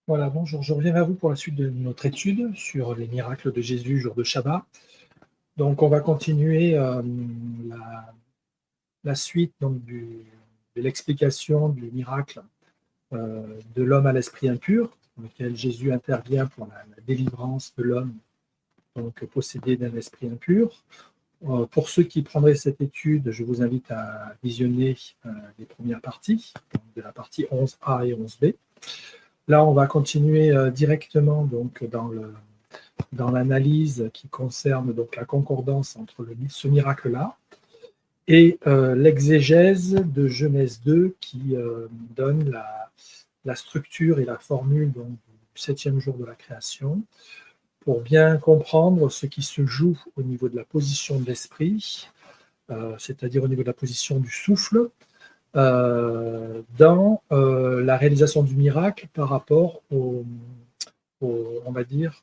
Voilà, bonjour, je reviens à vous pour la suite de notre étude sur les miracles de Jésus jour de Shabbat. Donc, on va continuer la suite donc, de l'explication du miracle de l'homme à l'esprit impur, dans lequel Jésus intervient pour la délivrance de l'homme donc possédé d'un esprit impur. Pour ceux qui prendraient cette étude, je vous invite à visionner les premières parties, donc de la partie 11a et 11b. Là, on va continuer directement donc, dans l'analyse qui concerne donc, la concordance entre ce miracle-là et l'exégèse de Genèse 2 qui donne la structure et la formule donc, du 7e jour de la création pour bien comprendre ce qui se joue au niveau de la position de l'esprit, c'est-à-dire au niveau de la position du souffle, dans la réalisation du miracle par rapport on va dire,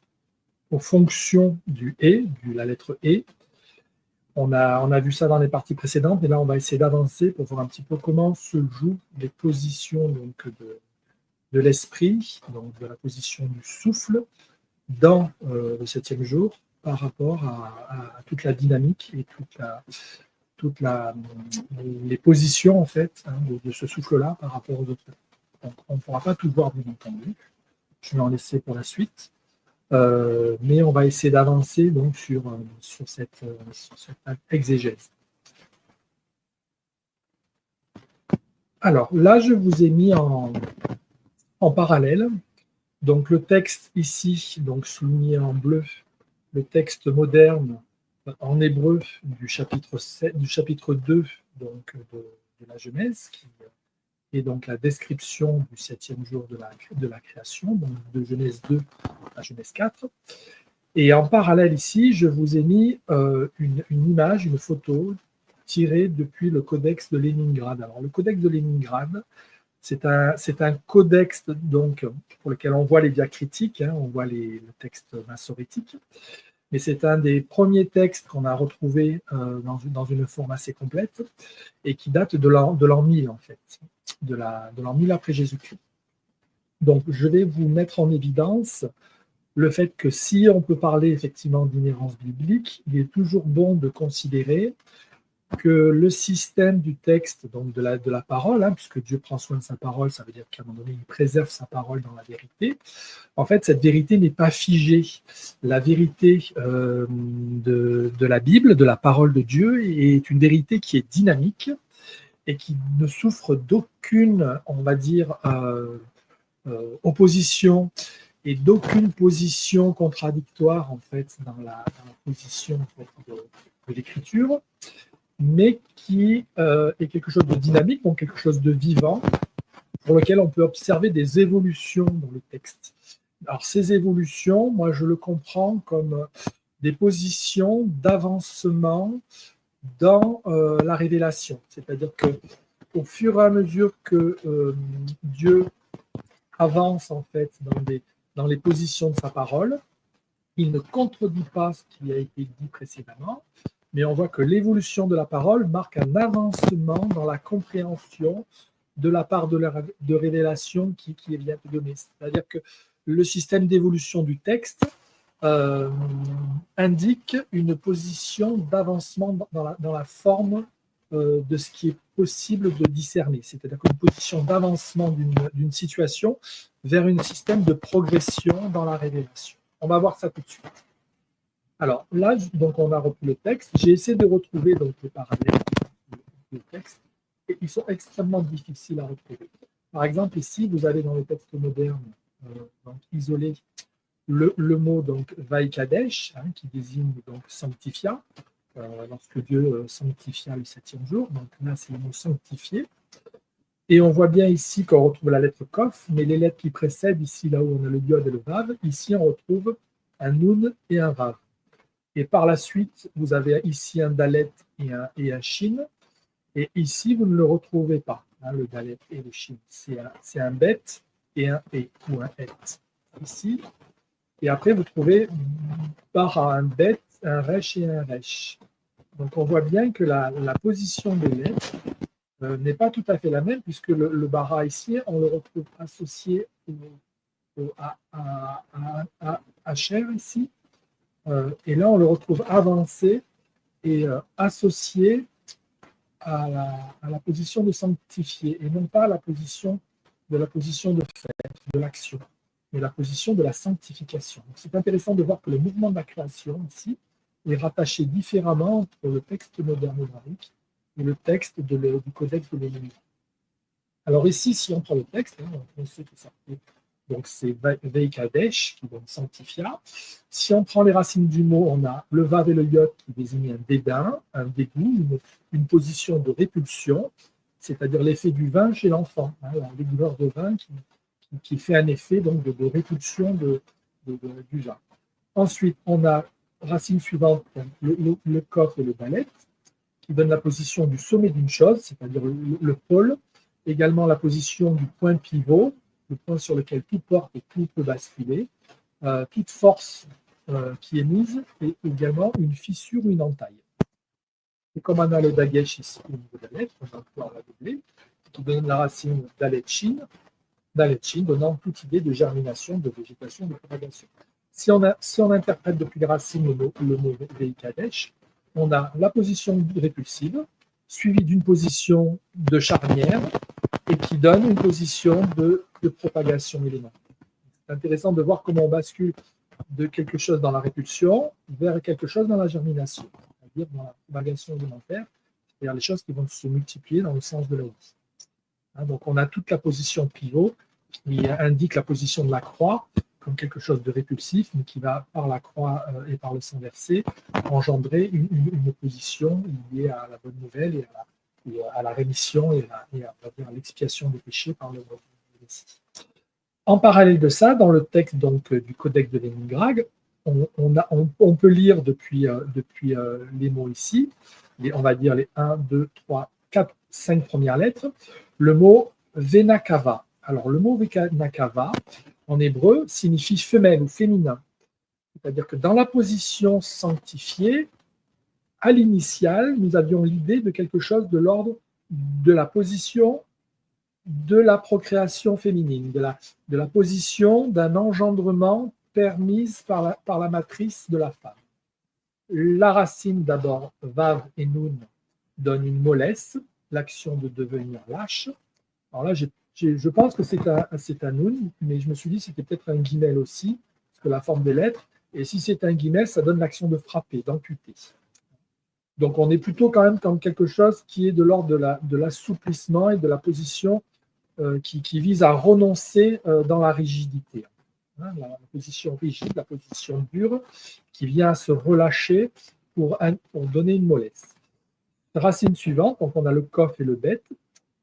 aux fonctions du et, de la lettre et. On a vu ça dans les parties précédentes, et là on va essayer d'avancer pour voir un petit peu comment se jouent les positions donc, de l'esprit, donc de la position du souffle, dans le 7e jour, par rapport à toute la dynamique et les positions en fait de ce souffle-là par rapport aux autres. Donc, on ne pourra pas tout voir, bien entendu. Je vais en laisser pour la suite. Mais on va essayer d'avancer donc sur cette exégèse. Alors là, je vous ai mis en parallèle donc le texte ici, donc souligné en bleu, le texte moderne en hébreu du chapitre 2 donc, de la Genèse, qui est donc la description du 7e jour de la création, donc de Genèse 2 à Genèse 4. Et en parallèle ici, je vous ai mis une image, une photo tirée depuis le codex de Léningrad. Alors le codex de Léningrad, c'est un codex donc, pour lequel on voit les diacritiques, on voit le texte massorétique, mais c'est un des premiers textes qu'on a retrouvé dans une forme assez complète et qui date de l'an 1000 en fait, de l'an 1000 après Jésus-Christ. Donc je vais vous mettre en évidence le fait que si on peut parler effectivement d'inhérence biblique, il est toujours bon de considérer que le système du texte, donc de la parole, puisque Dieu prend soin de sa parole, ça veut dire qu'à un moment donné, il préserve sa parole dans la vérité. En fait, cette vérité n'est pas figée. La vérité de la Bible, de la parole de Dieu, est une vérité qui est dynamique et qui ne souffre d'aucune, on va dire, opposition et d'aucune position contradictoire en fait dans la position en fait, de l'écriture, mais qui est quelque chose de dynamique, donc quelque chose de vivant, pour lequel on peut observer des évolutions dans le texte. Alors ces évolutions, moi je le comprends comme des positions d'avancement dans la révélation, c'est-à-dire que au fur et à mesure que Dieu avance en fait dans les positions de sa parole, il ne contredit pas ce qui a été dit précédemment, mais on voit que l'évolution de la parole marque un avancement dans la compréhension de la part de révélation qui vient de donner. C'est-à-dire que le système d'évolution du texte indique une position d'avancement dans la forme de ce qui est possible de discerner, c'est-à-dire une position d'avancement d'une situation vers un système de progression dans la révélation. On va voir ça tout de suite. Alors là, donc on a repris le texte. J'ai essayé de retrouver donc, les parallèles du texte et ils sont extrêmement difficiles à retrouver. Par exemple, ici, vous avez dans le texte moderne donc, isolé le mot donc Vaïkadesh, qui désigne donc sanctifia, lorsque Dieu sanctifia le 7e jour. Donc là, c'est le mot sanctifié. Et on voit bien ici qu'on retrouve la lettre Kof, mais les lettres qui précèdent, ici, là où on a le Yod et le Vav, ici, on retrouve un Nun et un Vav. Et par la suite, vous avez ici un Dalet et un Shin. Et ici, vous ne le retrouvez pas, le Dalet et le Shin. C'est un Bet et un E, ou un Et. Ici. Et après, vous trouvez par un Bet, un Resh et un Resh. Donc, on voit bien que la position des lettres n'est pas tout à fait la même, puisque le bara ici, on le retrouve associé au HR ici. Et là, on le retrouve avancé et associé à la position de sanctifié, et non pas à la position de fait, de l'action, mais la position de la sanctification. C'est intéressant de voir que le mouvement de la création ici est rattaché différemment entre le texte moderne hébraïque et le texte du codex de Lénine. Alors ici, si on prend le texte, on sait que ça fait, donc c'est Veikadesh qui donne sanctifia. Si on prend les racines du mot, on a le vav et le yod qui désignent un dédain, un dégoût, une position de répulsion, c'est-à-dire l'effet du vin chez l'enfant, la dégoûteur de vin qui fait un effet donc, de répulsion du vin. Ensuite, on a racine suivante, le kof et le dalet, qui donnent la position du sommet d'une chose, c'est-à-dire le pôle, également la position du point pivot, le point sur lequel tout porte et tout peut basculer, toute force qui est mise, et également une fissure ou une entaille. Et comme on a le dagesh ici au niveau de la lettre, on va pouvoir la doubler, qui donne la racine daletchin, donnant toute idée de germination, de végétation, de propagation. Si on interprète depuis les racines le mot veikadesh, on a la position répulsive, suivie d'une position de charnière, et qui donne une position de propagation élémentaire. C'est intéressant de voir comment on bascule de quelque chose dans la répulsion vers quelque chose dans la germination, c'est-à-dire dans la propagation élémentaire, c'est-à-dire les choses qui vont se multiplier dans le sens de la vie. Donc on a toute la position pivot qui indique la position de la croix comme quelque chose de répulsif, mais qui va par la croix et par le sang versé engendrer une position liée à la bonne nouvelle et à la rémission et à l'expiation des péchés par le Messie. En parallèle de ça, dans le texte donc, du Codex de Léningrad, on peut lire depuis les mots ici, on va dire les 1, 2, 3, 4, 5 premières lettres, le mot Venakava. Alors le mot Venakava, en hébreu, signifie femelle ou féminin. C'est-à-dire que dans la position sanctifiée, à l'initiale, nous avions l'idée de quelque chose de l'ordre de la position de la procréation féminine, de la position d'un engendrement permise par la matrice de la femme. La racine d'abord, vav et nun, donne une mollesse, l'action de devenir lâche. Alors là, je pense que c'est un nun, mais je me suis dit que c'était peut-être un guimel aussi, parce que la forme des lettres, et si c'est un guimel, ça donne l'action de frapper, d'amputer. Donc on est plutôt quand même comme quelque chose qui est de l'ordre de l'assouplissement et de la position qui vise à renoncer dans la rigidité. La position rigide, la position dure, qui vient à se relâcher pour donner une mollesse. Racine suivante, donc on a le kof et le bet,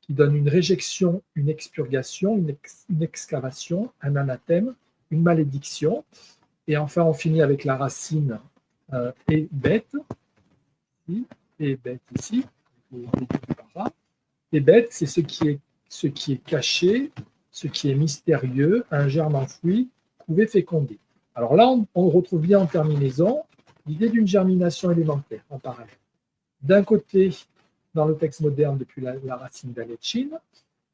qui donnent une réjection, une expurgation, une excavation, un anathème, une malédiction. Et enfin, on finit avec la racine et bet, et bet ici, et bet, c'est ce qui est caché, ce qui est mystérieux, un germe enfoui, couvé, fécondé. Alors là, on retrouve bien en terminaison l'idée d'une germination élémentaire en parallèle. D'un côté, dans le texte moderne, depuis la racine d'aletchin,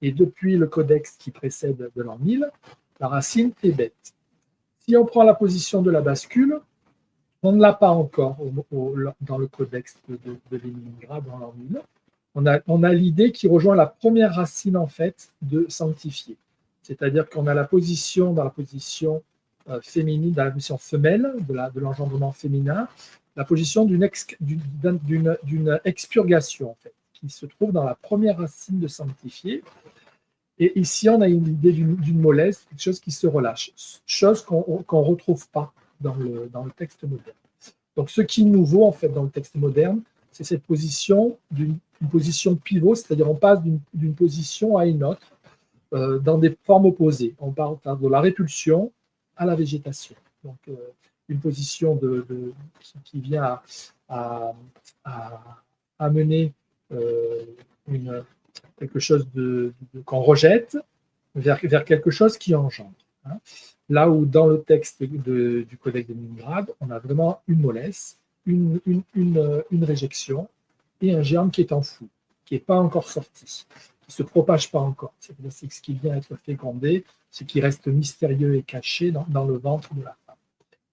et depuis le codex qui précède de l'an 1000, la racine est bête. Si on prend la position de la bascule, on ne l'a pas encore dans le codex de Léningrad dans l'an 1000. On a l'idée qui rejoint la première racine en fait de sanctifier. C'est-à-dire qu'on a la position dans la position féminine, dans la position femelle de l'engendrement féminin, la position d'une expurgation en fait, qui se trouve dans la première racine de sanctifier. Et ici, on a une idée d'une mollesse, quelque chose qui se relâche, chose qu'on ne retrouve pas dans le texte moderne. Donc, ce qui est nouveau en fait dans le texte moderne, c'est cette position d'une position pivot, c'est-à-dire on passe d'une position à une autre dans des formes opposées. On parle de la répulsion à la végétation. Donc, une position qui vient à amener quelque chose qu'on rejette vers quelque chose qui engendre. Là où dans le texte du Codex de Léningrad, on a vraiment une mollesse, une réjection et un germe qui est enfoui, qui n'est pas encore sorti, se propage pas encore. C'est-à-dire c'est ce qui vient être fécondé, ce qui reste mystérieux et caché dans le ventre de la femme.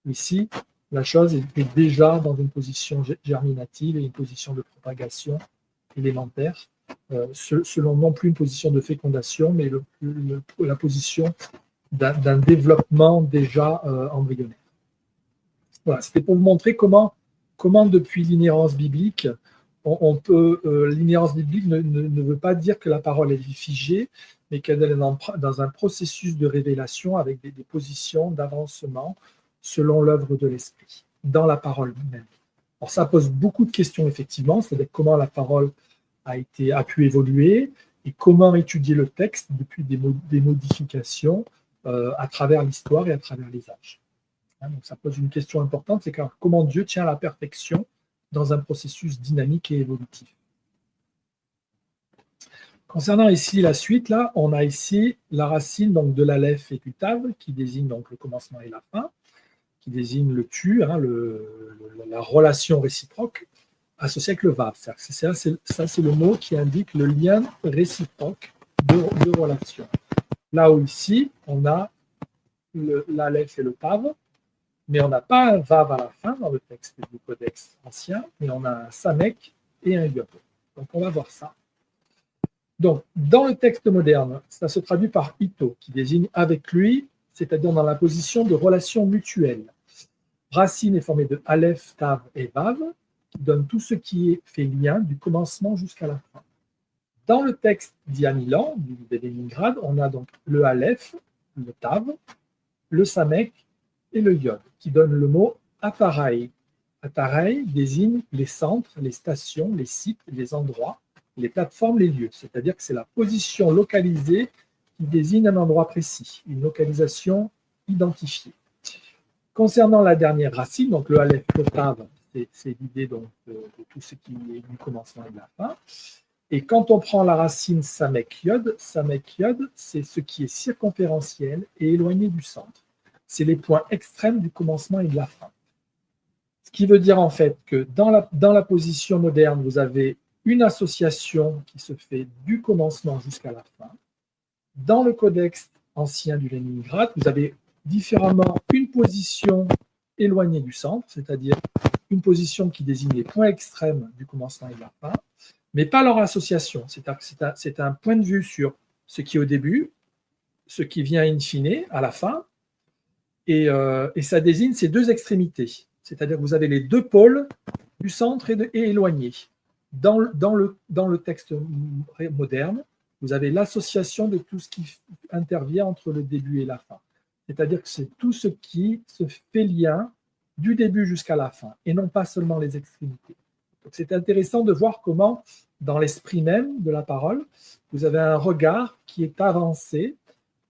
Ici, la chose est déjà dans une position germinative et une position de propagation élémentaire, selon non plus une position de fécondation, mais la position d'un développement déjà embryonnaire. Voilà, c'était pour vous montrer comment depuis l'inhérence biblique, on peut, l'inhérence biblique ne veut pas dire que la parole est figée, mais qu'elle est dans un processus de révélation avec des positions d'avancement selon l'œuvre de l'Esprit, dans la parole même. Alors ça pose beaucoup de questions, effectivement, c'est-à-dire comment la parole a pu évoluer et comment étudier le texte depuis des modifications à travers l'histoire et à travers les âges. Donc ça pose une question importante, c'est comment Dieu tient la perfection dans un processus dynamique et évolutif. Concernant ici la suite, là, on a ici la racine donc, de l'Aleph et du Tav, qui désigne donc le commencement et la fin, qui désigne le tu, la relation réciproque, associée avec le Vav. Ça, c'est le mot qui indique le lien réciproque de relation. Là où ici, on a l'Aleph et le Tav, mais on n'a pas un Vav à la fin dans le texte du Codex ancien, mais on a un Samek et un Yod. Donc on va voir ça. Donc, dans le texte moderne, ça se traduit par ito, qui désigne avec lui, c'est-à-dire dans la position de relation mutuelle. Racine est formée de Aleph, Tav et Vav, qui donne tout ce qui est fait lien du commencement jusqu'à la fin. Dans le texte d'il y a 1000 ans, de Leningrad, on a donc le Aleph, le Tav, le Samek et le Yod, qui donnent le mot Atarai. Atarai désigne les centres, les stations, les sites, les endroits, les plateformes, les lieux. C'est-à-dire que c'est la position localisée qui désigne un endroit précis, une localisation identifiée. Concernant la dernière racine, donc le Aleph, le Tav, c'est l'idée donc de tout ce qui est du commencement et de la fin. Et quand on prend la racine Samek Yod, c'est ce qui est circonférentiel et éloigné du centre. C'est les points extrêmes du commencement et de la fin. Ce qui veut dire en fait que dans la position moderne, vous avez une association qui se fait du commencement jusqu'à la fin. Dans le codex ancien du Leningrad, vous avez différemment une position éloignée du centre, c'est-à-dire une position qui désigne les points extrêmes du commencement et de la fin, mais pas leur association. C'est un point de vue sur ce qui est au début, ce qui vient in fine, à la fin, et ça désigne ces deux extrémités. C'est-à-dire que vous avez les deux pôles du centre et éloignés. Dans le texte moderne, vous avez l'association de tout ce qui intervient entre le début et la fin. C'est-à-dire que c'est tout ce qui se fait lien du début jusqu'à la fin, et non pas seulement les extrémités. Donc c'est intéressant de voir comment, dans l'esprit même de la parole, vous avez un regard qui est avancé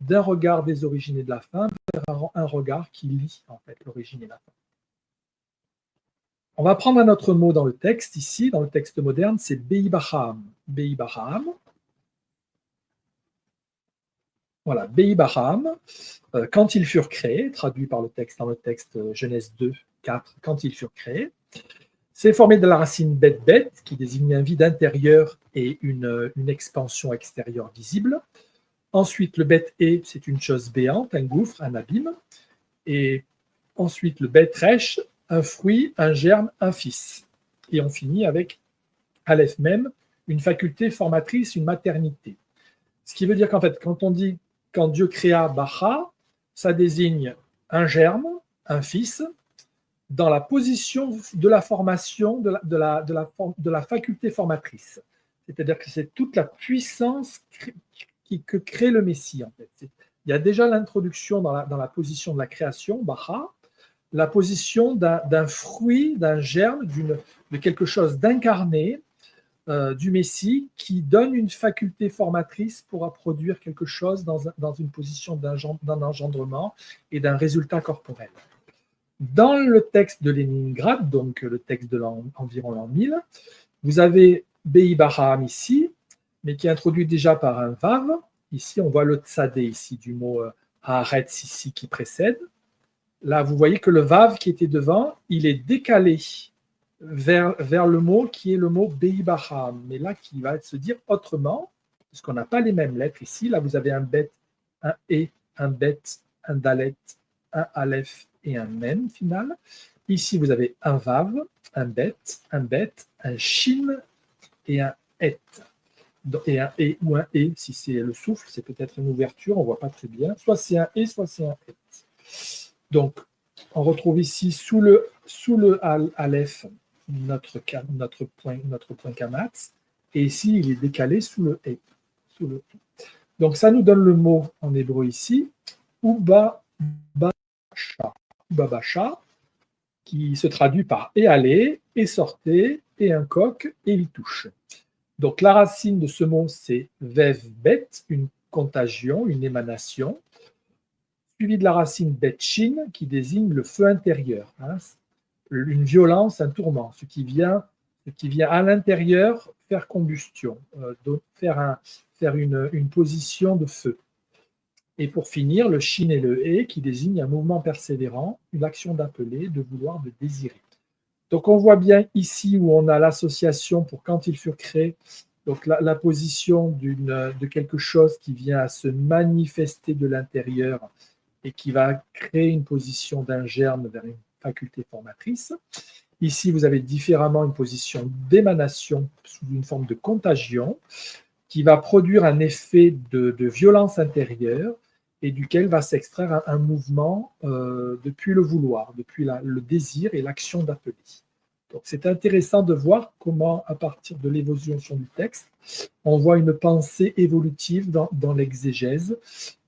d'un regard des origines et de la fin vers un regard qui lie en fait l'origine et la fin. On va prendre un autre mot dans le texte, ici, dans le texte moderne, c'est Be'i-Baham. Be'i-Baham. Voilà, Be'i-Baham, quand ils furent créés, traduit par le texte dans le texte Genèse 2, 4, quand ils furent créés. C'est formé de la racine Bet-Bet, qui désigne un vide intérieur et une expansion extérieure visible. Ensuite, le Bet-E, c'est une chose béante, un gouffre, un abîme. Et ensuite, le Bet-Resh, un fruit, un germe, un fils. Et on finit avec Aleph même, une faculté formatrice, une maternité. Ce qui veut dire qu'en fait, quand Dieu créa Bacha, ça désigne un germe, un fils, dans la position de la formation de la faculté formatrice. C'est-à-dire que c'est toute la puissance que crée le Messie, en fait. Il y a déjà l'introduction dans la position de la création, Bacha, la position d'un fruit, d'un germe, de quelque chose d'incarné, du Messie, qui donne une faculté formatrice pour produire quelque chose dans une position d'un engendrement et d'un résultat corporel. Dans le texte de Leningrad, donc le texte de environ l'an 1000, vous avez Be'i-Baham ici, mais qui est introduit déjà par un Vav. Ici, on voit le Tzadé ici, du mot Haaretz ici qui précède. Là, vous voyez que le Vav qui était devant, il est décalé vers le mot qui est le mot Be'i-Baham, mais là qui va se dire autrement, puisqu'on n'a pas les mêmes lettres ici. Là, vous avez un bet, un et, un bet, un dalet, un aleph et un mem final. Ici, vous avez un vav, un bet, un shin et un et. Et un et ou un et, si c'est le souffle, c'est peut-être une ouverture, on ne voit pas très bien. Soit c'est un et, soit c'est un et. Donc, on retrouve ici sous le aleph notre point kamatz, et ici, il est décalé sous le et. Donc, ça nous donne le mot en hébreu ici, ubabasha, qui se traduit par et aller, et sortez, et un coq, et il touche. Donc, la racine de ce mot, c'est vev bet, une contagion, une émanation, suivi de la racine bet-shin, qui désigne le feu intérieur, hein, une violence, un tourment, ce qui vient à l'intérieur faire combustion, faire une position de feu. Et pour finir, le shin et le e, qui désignent un mouvement persévérant, une action d'appeler, de vouloir, de désirer. Donc on voit bien ici où on a l'association pour quand ils furent créés, donc la position de quelque chose qui vient à se manifester de l'intérieur et qui va créer une position d'un germe vers une faculté formatrice. Ici, vous avez différemment une position d'émanation sous une forme de contagion qui va produire un effet de violence intérieure et duquel va s'extraire un mouvement depuis le vouloir, depuis le désir et l'action d'appeler. Donc, c'est intéressant de voir comment, à partir de l'évolution du texte, on voit une pensée évolutive dans l'exégèse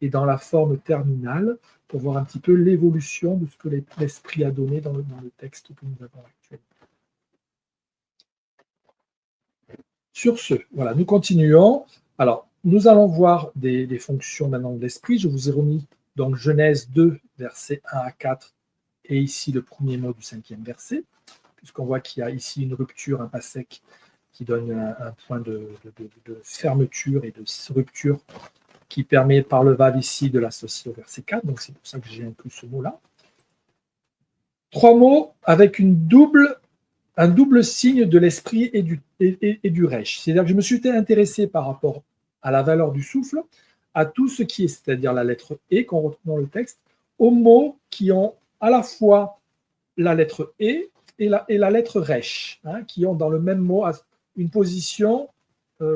et dans la forme terminale pour voir un petit peu l'évolution de ce que l'esprit a donné dans le texte que nous avons actuellement. Sur ce, voilà, nous continuons. Alors, nous allons voir des fonctions maintenant de l'esprit. Je vous ai remis donc Genèse 2, versets 1 à 4, et ici le premier mot du 5e verset, puisqu'on voit qu'il y a ici une rupture, un pas sec, qui donne un point de fermeture et de rupture qui permet par le vav ici de l'associer au verset 4. Donc c'est pour ça que j'ai inclus ce mot-là. 3 mots avec un double signe de l'esprit et du resh. C'est-à-dire que je me suis intéressé par rapport à la valeur du souffle, à tout ce qui est, c'est-à-dire la lettre E qu'on retrouve dans le texte, aux mots qui ont à la fois la lettre E et la lettre resh, hein, qui ont dans le même mot une position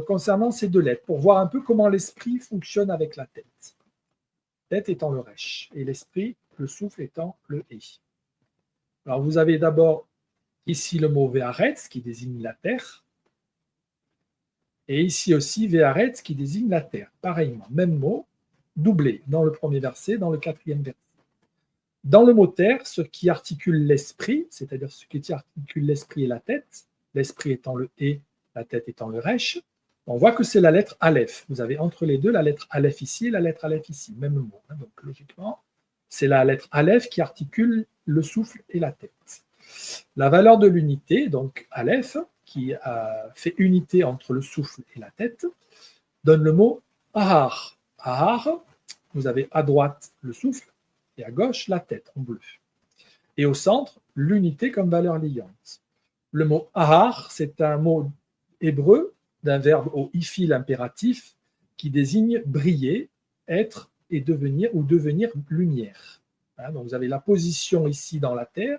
concernant ces deux lettres, pour voir un peu comment l'esprit fonctionne avec la tête. Tête étant le resh, et l'esprit, le souffle étant le E. Alors vous avez d'abord ici le mot Ve'aretz qui désigne la terre, et ici aussi Ve'aretz qui désigne la terre. Pareillement, même mot, doublé dans le premier verset, dans le 4e verset. Dans le mot terre, ce qui articule l'esprit, c'est-à-dire ce qui articule l'esprit et la tête, l'esprit étant le E, la tête étant le resh, on voit que c'est la lettre Aleph. Vous avez entre les deux la lettre Aleph ici et la lettre Aleph ici, même mot. Hein, donc logiquement, c'est la lettre Aleph qui articule le souffle et la tête. La valeur de l'unité, donc Aleph, qui fait unité entre le souffle et la tête, donne le mot Ahar. Ahar, vous avez à droite le souffle et à gauche la tête en bleu. Et au centre, l'unité comme valeur liante. Le mot Ahar, c'est un mot hébreu d'un verbe au ifil impératif qui désigne briller, être et devenir ou devenir lumière. Hein, donc vous avez la position ici dans la terre,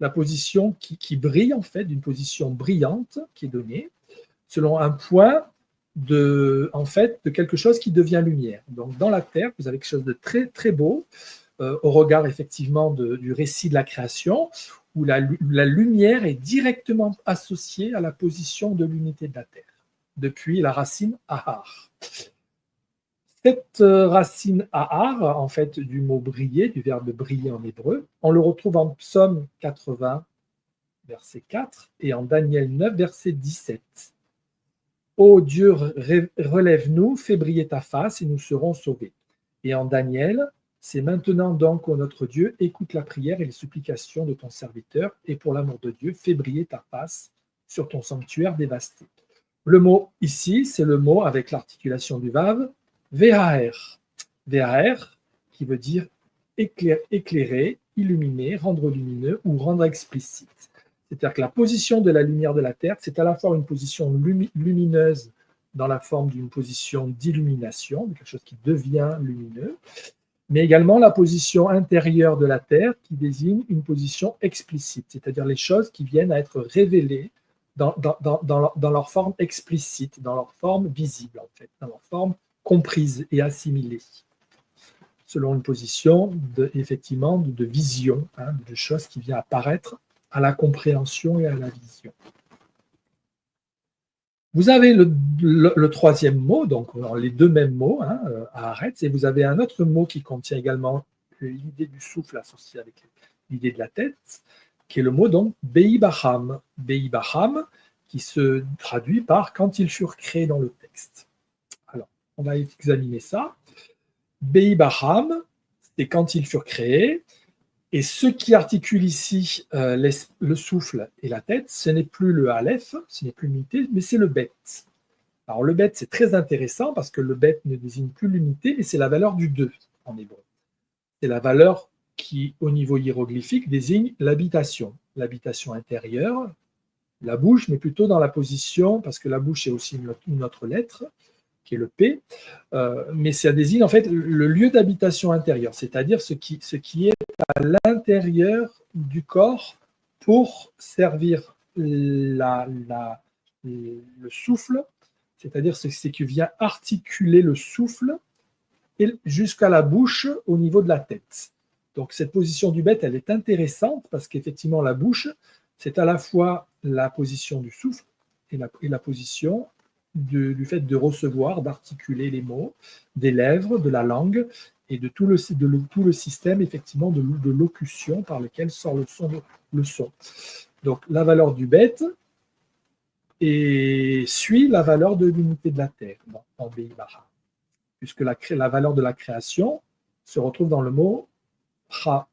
la position qui brille en fait, d'une position brillante qui est donnée selon un point de quelque chose qui devient lumière. Donc dans la terre, vous avez quelque chose de très très beau au regard effectivement du récit de la création, où la lumière est directement associée à la position de l'unité de la terre, depuis la racine ahar. Cette racine ahar, en fait, du mot briller, du verbe briller en hébreu, on le retrouve en Psaume 80, verset 4, et en Daniel 9, verset 17. Ô Dieu, relève-nous, fais briller ta face et nous serons sauvés. Et en Daniel, c'est maintenant donc, ô notre Dieu, écoute la prière et les supplications de ton serviteur, et pour l'amour de Dieu, fais briller ta face sur ton sanctuaire dévasté. Le mot ici, c'est le mot avec l'articulation du vav, Ve'aher. Ve'aher, qui veut dire éclairer, illuminer, rendre lumineux ou rendre explicite. C'est-à-dire que la position de la lumière de la Terre, c'est à la fois une position lumineuse dans la forme d'une position d'illumination, quelque chose qui devient lumineux, mais également la position intérieure de la Terre qui désigne une position explicite, c'est-à-dire les choses qui viennent à être révélées dans leur forme explicite, dans leur forme visible, en fait, dans leur forme comprise et assimilée, selon une position effectivement de vision, hein, de choses qui vient apparaître à la compréhension et à la vision. Vous avez le troisième mot, donc les deux mêmes mots, hein, Haaretz, et vous avez un autre mot qui contient également l'idée du souffle associée avec l'idée de la tête, qui est le mot donc Beibaham. Beibaham, qui se traduit par quand ils furent créés dans le texte. Alors, on va examiner ça. Beibaham, c'est quand ils furent créés. Et ce qui articule ici le souffle et la tête, ce n'est plus le Aleph, ce n'est plus l'unité, mais c'est le Bet. Alors le Bet, c'est très intéressant parce que le Bet ne désigne plus l'unité, mais c'est la valeur du 2 en hébreu. C'est la valeur qui, au niveau hiéroglyphique, désigne l'habitation intérieure, la bouche, mais plutôt dans la position, parce que la bouche est aussi une autre lettre, qui est le P, mais ça désigne en fait le lieu d'habitation intérieure, c'est-à-dire ce qui est à l'intérieur du corps pour servir le souffle, c'est-à-dire ce qui vient articuler le souffle jusqu'à la bouche au niveau de la tête. Donc cette position du bête, elle est intéressante parce qu'effectivement la bouche, c'est à la fois la position du souffle et la position du fait de recevoir, d'articuler les mots, des lèvres, de la langue et de tout le système effectivement de locution par lequel sort le son. Donc la valeur du bête suit la valeur de l'unité de la terre en Beibaham, puisque la valeur de la création se retrouve dans le mot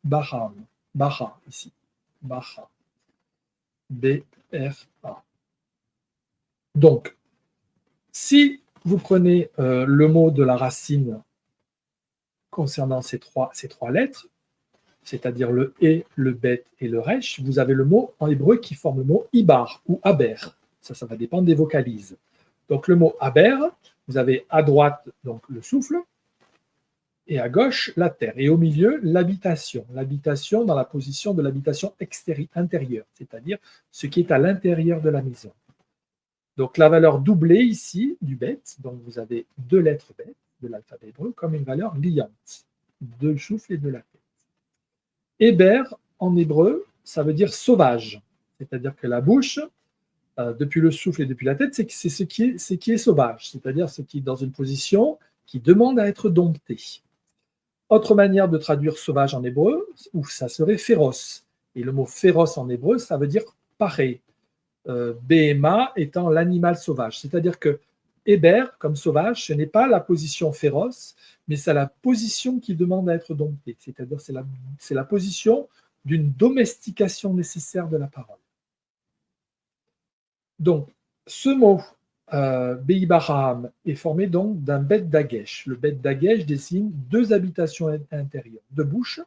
Baham, Baha ici, Baha, B-R-A. Donc, si vous prenez le mot de la racine concernant ces trois lettres, c'est-à-dire le E, le Bet et le Resh, vous avez le mot en hébreu qui forme le mot Ibar ou Aber. Ça va dépendre des vocalises. Donc le mot Aber, vous avez à droite donc le souffle et à gauche la terre. Et au milieu, l'habitation. L'habitation dans la position de l'habitation intérieure, c'est-à-dire ce qui est à l'intérieur de la maison. Donc la valeur doublée ici du bet, donc vous avez deux lettres bet de l'alphabet hébreu comme une valeur liante, de souffle et de la tête. Héber en hébreu, ça veut dire sauvage, c'est-à-dire que la bouche, depuis le souffle et depuis la tête, c'est ce qui est sauvage, c'est-à-dire ce qui est dans une position qui demande à être dompté. Autre manière de traduire sauvage en hébreu, où ça serait féroce. Et le mot féroce en hébreu, ça veut dire pareil. Behema étant l'animal sauvage. C'est-à-dire que Héber, comme sauvage, ce n'est pas la position féroce, mais c'est la position qui demande à être domptée. C'est-à-dire c'est la position d'une domestication nécessaire de la parole. Donc, ce mot Beibaham est formé donc d'un bet dagesh. Le bet dagesh désigne deux habitations intérieures, deux bouches,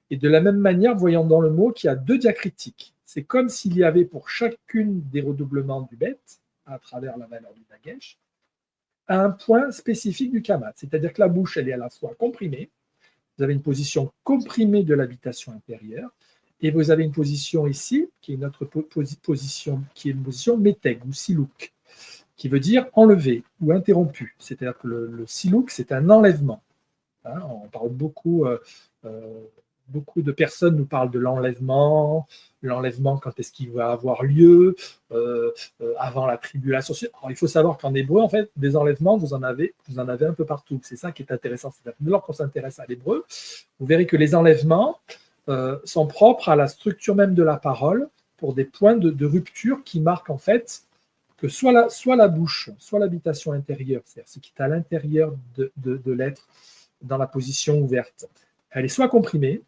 et de la même manière, voyons dans le mot qu'il y a deux diacritiques. C'est comme s'il y avait pour chacune des redoublements du bet, à travers la valeur du dagesh, un point spécifique du kamat. C'est-à-dire que la bouche, elle est à la fois comprimée, vous avez une position comprimée de l'habitation intérieure, et vous avez une position ici, qui est notre position, qui est une position méteg ou silouk, qui veut dire enlevé ou interrompu. C'est-à-dire que le silouk, c'est un enlèvement. Hein, on parle beaucoup de personnes nous parlent de l'enlèvement quand est-ce qu'il va avoir lieu, avant la tribulation. Alors, il faut savoir qu'en hébreu, en fait, des enlèvements, vous en avez un peu partout. C'est ça qui est intéressant. C'est-à-dire que lorsqu'on s'intéresse à l'hébreu, vous verrez que les enlèvements sont propres à la structure même de la parole pour des points de rupture qui marquent en fait que soit la bouche, soit l'habitation intérieure, c'est-à-dire ce qui est à l'intérieur de l'être dans la position ouverte, elle est soit comprimée,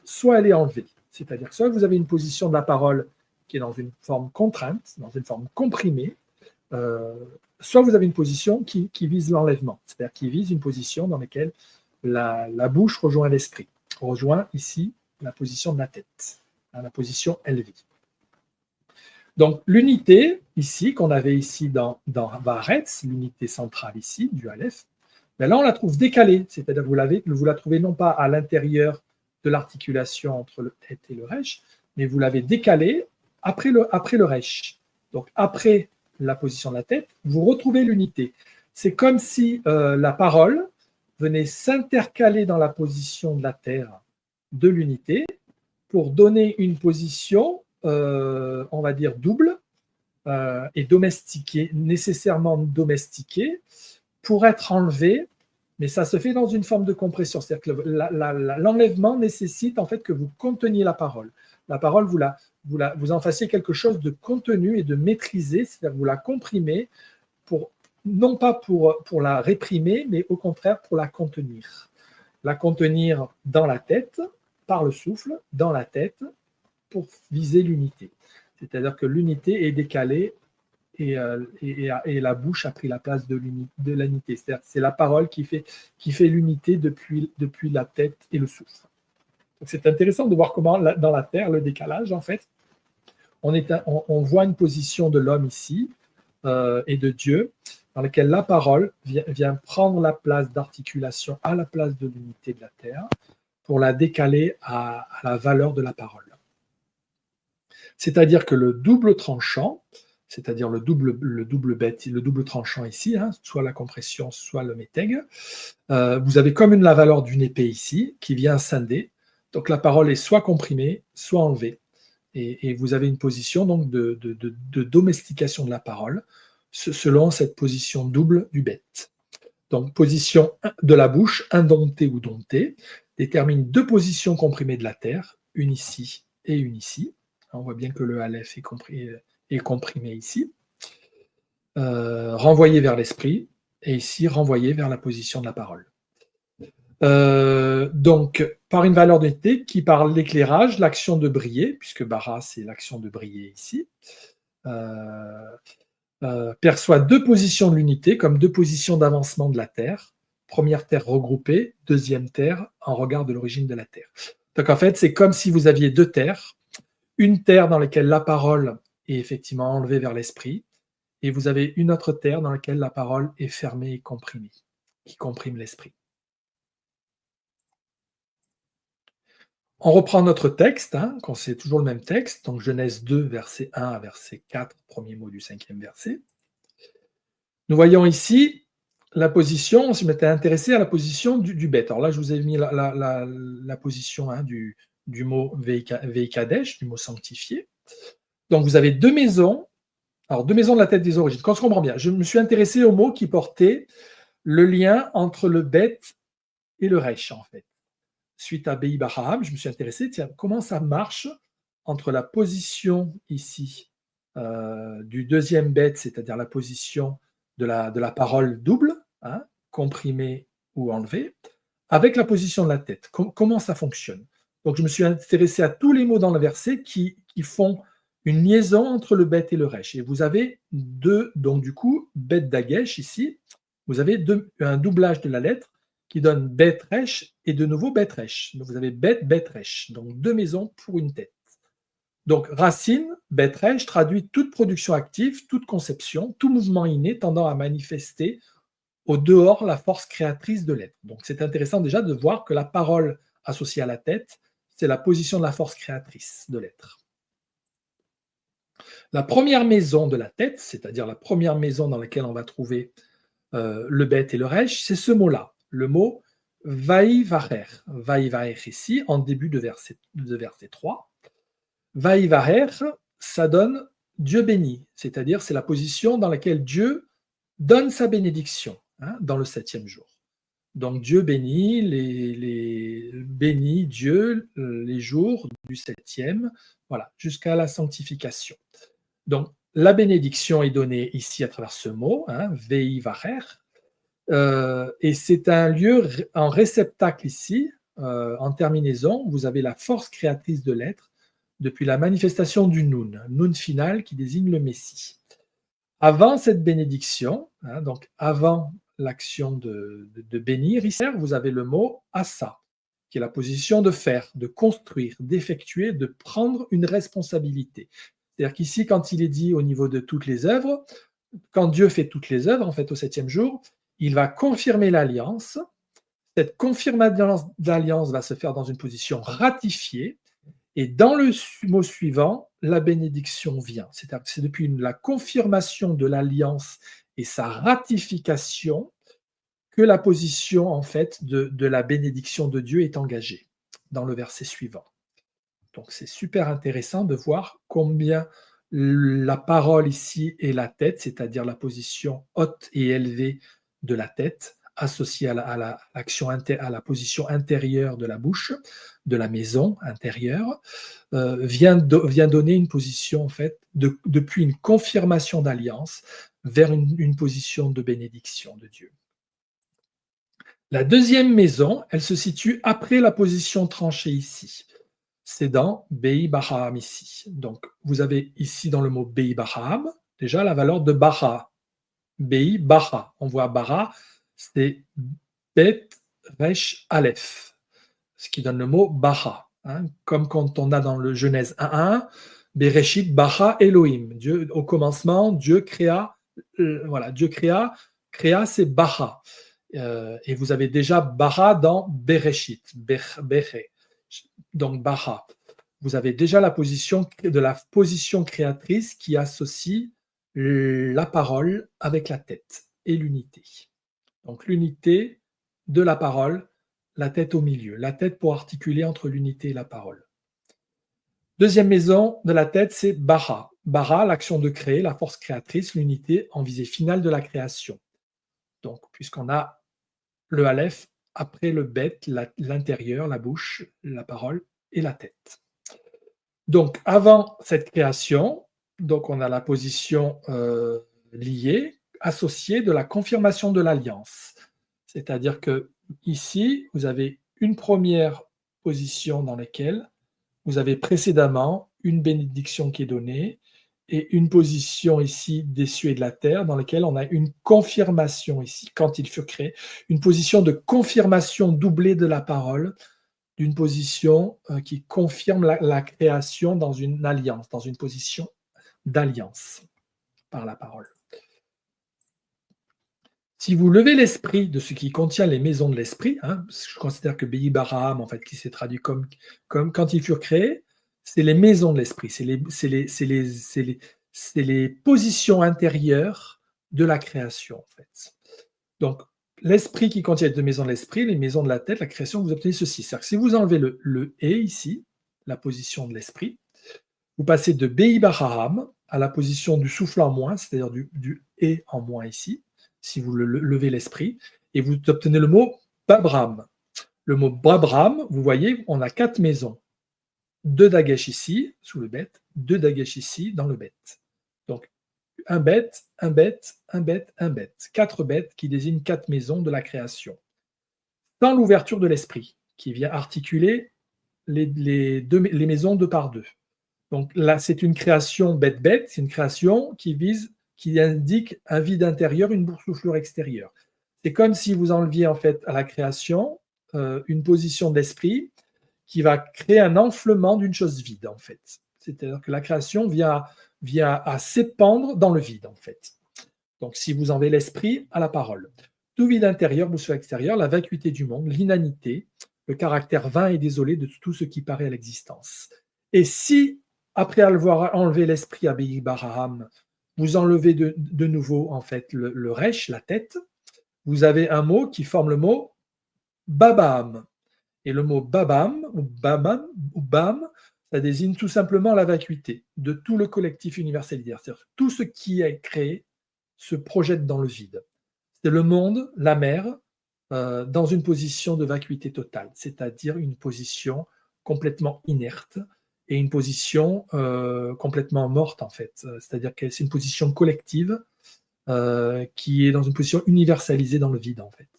soit elle est enlevée. C'est-à-dire que soit vous avez une position de la parole qui est dans une forme contrainte, dans une forme comprimée, soit vous avez une position qui vise l'enlèvement, c'est-à-dire qui vise une position dans laquelle la bouche rejoint l'esprit, rejoint ici la position de la tête, la position élevée. Donc, l'unité, ici, qu'on avait ici dans Varetz, l'unité centrale ici, du Aleph, ben là, on la trouve décalée, c'est-à-dire que vous la trouvez non pas à l'intérieur de l'articulation entre le het et le resh, mais vous l'avez décalée après le resh. Donc, après la position de la tête, vous retrouvez l'unité. C'est comme si la parole venait s'intercaler dans la position de la terre de l'unité pour donner une position, on va dire, double et domestiquée, nécessairement domestiquée, pour être enlevée, mais ça se fait dans une forme de compression. C'est-à-dire que l'enlèvement nécessite en fait que vous conteniez la parole. La parole, vous en fassiez quelque chose de contenu et de maîtrisé, c'est-à-dire que vous la comprimez, non pas pour la réprimer, mais au contraire pour la contenir. La contenir dans la tête, par le souffle, dans la tête, pour viser l'unité. C'est-à-dire que l'unité est décalée et la bouche a pris la place de l'unité. C'est-à-dire que c'est la parole qui fait l'unité depuis la tête et le souffle. Donc c'est intéressant de voir comment, dans la terre, le décalage, en fait, on voit une position de l'homme ici et de Dieu, dans laquelle la parole vient prendre la place d'articulation à la place de l'unité de la terre pour la décaler à la valeur de la parole. C'est-à-dire que le double tranchant, c'est-à-dire le double tranchant ici, hein, soit la compression, soit le métègue, vous avez comme la valeur d'une épée ici, qui vient scinder. Donc la parole est soit comprimée, soit enlevée. Et vous avez une position donc de domestication de la parole, selon cette position double du bête. Donc position de la bouche, indomptée ou domptée, détermine deux positions comprimées de la terre, une ici et une ici. On voit bien que le Aleph est comprimé ici. Renvoyé vers l'esprit, et ici renvoyé vers la position de la parole. Donc, par une valeur d'unité qui, par l'éclairage, l'action de briller, puisque bara, c'est l'action de briller ici, perçoit deux positions de l'unité comme deux positions d'avancement de la Terre. Première Terre regroupée, deuxième Terre en regard de l'origine de la Terre. Donc, en fait, c'est comme si vous aviez deux terres. Une terre dans laquelle la parole est effectivement enlevée vers l'esprit, et vous avez une autre terre dans laquelle la parole est fermée et comprimée, qui comprime l'esprit. On reprend notre texte, hein, c'est toujours le même texte, donc Genèse 2, verset 1 à verset 4, premier mot du 5e verset. Nous voyons ici la position, je m'étais intéressé à la position du bête. Alors là, je vous ai mis la position du mot Veikadesh, du mot sanctifié. Donc vous avez deux maisons, alors deux maisons de la tête des origines. Quand on se comprend bien, je me suis intéressé au mot qui portait le lien entre le bête et le resh, en fait. Suite à Behi Baraham, je me suis intéressé, tiens, comment ça marche entre la position ici du deuxième bête, c'est-à-dire la position de la parole double, hein, comprimée ou enlevée, avec la position de la tête. Comment ça fonctionne? Donc je me suis intéressé à tous les mots dans le verset qui font une liaison entre le bet et le resh. Et vous avez deux, donc du coup, bet dagesh ici, vous avez un doublage de la lettre qui donne bet resh et de nouveau bet resh. Donc vous avez bet resh, donc deux maisons pour une tête. Donc racine, bet resh, traduit toute production active, toute conception, tout mouvement inné tendant à manifester au dehors la force créatrice de l'être. Donc c'est intéressant déjà de voir que la parole associée à la tête, c'est la position de la force créatrice de l'être. La première maison de la tête, c'est-à-dire la première maison dans laquelle on va trouver le bet et le resh, c'est ce mot-là, le mot vaïvarer. Vaïvarer ici, en début de verset 3. Vaïvarer, ça donne Dieu béni, c'est-à-dire c'est la position dans laquelle Dieu donne sa bénédiction, hein, dans le 7e jour. Donc Dieu bénit, bénit Dieu les jours du 7e, voilà, jusqu'à la sanctification. Donc la bénédiction est donnée ici à travers ce mot, hein, Veivarer, et c'est un lieu en réceptacle ici, en terminaison, vous avez la force créatrice de l'être depuis la manifestation du Nun final qui désigne le Messie. Avant cette bénédiction, hein, donc avant l'action de bénir, ici, vous avez le mot assa, qui est la position de faire, de construire, d'effectuer, de prendre une responsabilité. C'est-à-dire qu'ici, quand il est dit au niveau de toutes les œuvres, quand Dieu fait toutes les œuvres, en fait, au 7e jour, il va confirmer l'alliance. Cette confirmation d'alliance va se faire dans une position ratifiée. Et dans le mot suivant, la bénédiction vient. C'est-à-dire que c'est depuis la confirmation de l'alliance et sa ratification que la position, en fait, de la bénédiction de Dieu est engagée dans le verset suivant. Donc, c'est super intéressant de voir combien la parole ici est la tête, c'est-à-dire la position haute et élevée de la tête, associée à la position intérieure de la bouche, de la maison intérieure, vient donner une position, en fait, depuis une confirmation d'alliance vers une position de bénédiction de Dieu. La deuxième maison, elle se situe après la position tranchée ici. C'est dans Bei Baham ici. Donc, vous avez ici dans le mot Bei Baham, déjà la valeur de Baha. Bei Baha. On voit Baha, c'est Bet Resh Aleph, ce qui donne le mot Baha. Comme quand on a dans le Genèse 1.1, Bereshit Baha Elohim. Dieu, au commencement, Dieu créa, Dieu créa c'est Baha. Et vous avez déjà Baha dans Bereshit, Beche. Donc Baha. Vous avez déjà la position créatrice qui associe la parole avec la tête et l'unité. Donc l'unité de la parole, la tête au milieu. La tête pour articuler entre l'unité et la parole. Deuxième maison de la tête, c'est Baha. Baha, l'action de créer, la force créatrice, l'unité en visée finale de la création. Donc, puisqu'on a le Aleph après le Bet, l'intérieur, la bouche, la parole et la tête. Donc, avant cette création, donc on a la position liée, associée de la confirmation de l'alliance. C'est-à-dire que ici, vous avez une première position dans laquelle vous avez précédemment une bénédiction qui est donnée et une position ici des cieux et de la terre dans laquelle on a une confirmation ici, quand ils furent créés, une position de confirmation doublée de la parole, d'une position qui confirme la création dans une alliance, dans une position d'alliance par la parole. Si vous levez l'esprit de ce qui contient les maisons de l'esprit, je considère que Bei Baraham, en fait, qui s'est traduit comme quand ils furent créés, c'est les maisons de l'esprit, c'est les positions intérieures de la création, en fait. Donc, l'esprit qui contient les deux maisons de l'esprit, les maisons de la tête, la création, vous obtenez ceci. C'est-à-dire que si vous enlevez le « et » ici, la position de l'esprit, vous passez de Bei Baraham à la position du souffle en moins, c'est-à-dire du « et » en moins ici, si vous levez l'esprit, et vous obtenez le mot Babram. Le mot Babram, vous voyez, on a 4 maisons. 2 dagesh ici, sous le bet, 2 dagesh ici, dans le bet. Donc, un bet, un bet, un bet, un bet. 4 bêtes qui désignent 4 maisons de la création. Dans l'ouverture de l'esprit, qui vient articuler les maisons 2 par 2. Donc là, c'est une création bête-bête, c'est une création qui indique un vide intérieur, une boursouflure extérieure. C'est comme si vous enleviez en fait à la création une position d'esprit qui va créer un enflement d'une chose vide en fait. C'est-à-dire que la création vient à s'épandre dans le vide en fait. Donc si vous enlevez l'esprit à la parole. Tout vide intérieur, boursouflure extérieure, la vacuité du monde, l'inanité, le caractère vain et désolé de tout ce qui paraît à l'existence. Et si après avoir enlevé l'esprit à Bei Baraham, vous enlevez de nouveau en fait le resh, la tête, vous avez un mot qui forme le mot babam. Et le mot babam ou bam, ça désigne tout simplement la vacuité de tout le collectif universel. C'est-à-dire tout ce qui est créé se projette dans le vide. C'est le monde, la mer, dans une position de vacuité totale, c'est-à-dire une position complètement inerte, et une position complètement morte en fait. C'est-à-dire que c'est une position collective qui est dans une position universalisée dans le vide en fait.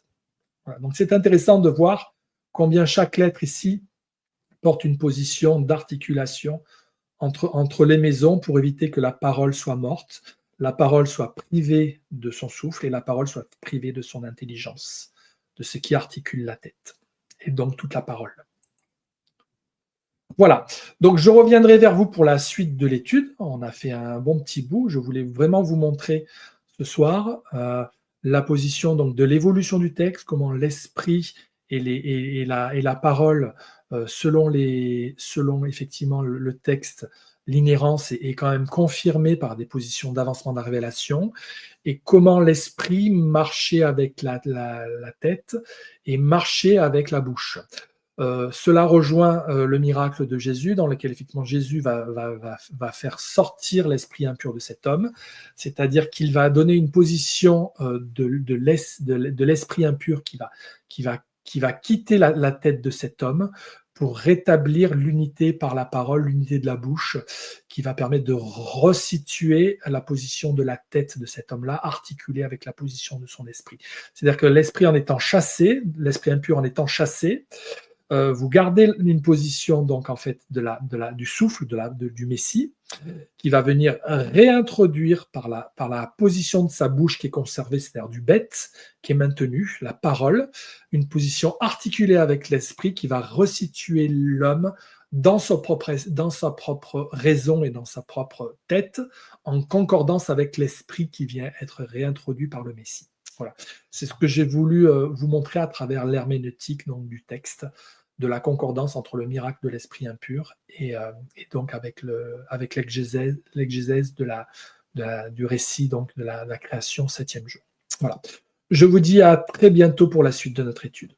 Voilà. Donc c'est intéressant de voir combien chaque lettre ici porte une position d'articulation entre les maisons pour éviter que la parole soit morte, la parole soit privée de son souffle et la parole soit privée de son intelligence, de ce qui articule la tête, et donc toute la parole. Voilà, donc je reviendrai vers vous pour la suite de l'étude. On a fait un bon petit bout. Je voulais vraiment vous montrer ce soir la position donc, de l'évolution du texte, comment l'esprit et la parole, selon effectivement le texte, l'inhérence est quand même confirmée par des positions d'avancement de la révélation, et comment l'esprit marchait avec la tête et marchait avec la bouche. Cela rejoint le miracle de Jésus, dans lequel effectivement Jésus va faire sortir l'esprit impur de cet homme, c'est-à-dire qu'il va donner une position de l'esprit impur qui va quitter la tête de cet homme pour rétablir l'unité par la parole, l'unité de la bouche, qui va permettre de resituer la position de la tête de cet homme-là, articulée avec la position de son esprit. C'est-à-dire que l'esprit en étant chassé, l'esprit impur en étant chassé, vous gardez une position donc en fait du souffle du Messie, qui va venir réintroduire par la position de sa bouche qui est conservée, c'est-à-dire du bête qui est maintenu, la parole, une position articulée avec l'esprit qui va resituer l'homme dans sa propre raison et dans sa propre tête, en concordance avec l'esprit qui vient être réintroduit par le Messie. Voilà. C'est ce que j'ai voulu vous montrer à travers l'herméneutique donc, du texte, de la concordance entre le miracle de l'esprit impur et donc avec l'exégèse du récit donc de la création, 7e jour. Voilà. Je vous dis à très bientôt pour la suite de notre étude.